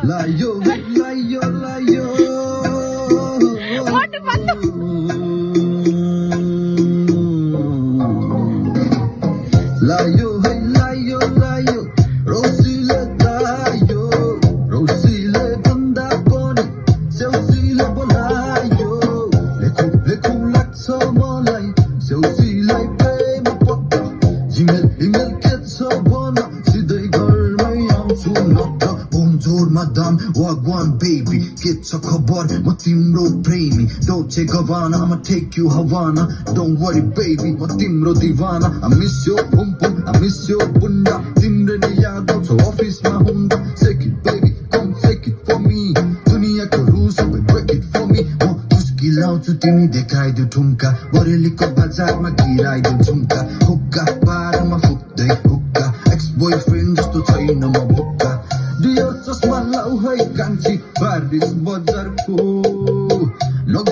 लायो लायो लायो लायो है लायो लायो रोसिले लायो रोसिले बन्दा पनि सेउसीले बोलायो लेखु लेखु लाग्छ मलाई सेउसीलाई प्रेम पत्र इमेल के छ भन सिधै घरमै आउँछु न त बोन्जोर madam wagwan baby के छ खबर म तिम्रो प्रेमी डोचे गवाना I'ma take you Havana don't worry baby म तिम्रो दिवाना I miss your pum pum I miss your bunda तिम्रो नि याद आउँछ अफिसमा हुँदा shake it baby come shake it for me दुनियाको रुल सबै break it for me म तुस्किलाउँछु तिमी देखाइदेऊ ठुम्का बरेलीको बजारमा गिराइदेऊ झुम्का हुक्का पारमा फुक्दै हुक्का एक्स बोयफ्रेन्ड जस्तो छैन म बुक्का डियर चस्मा लाउ है कान्छी बारिस बजारको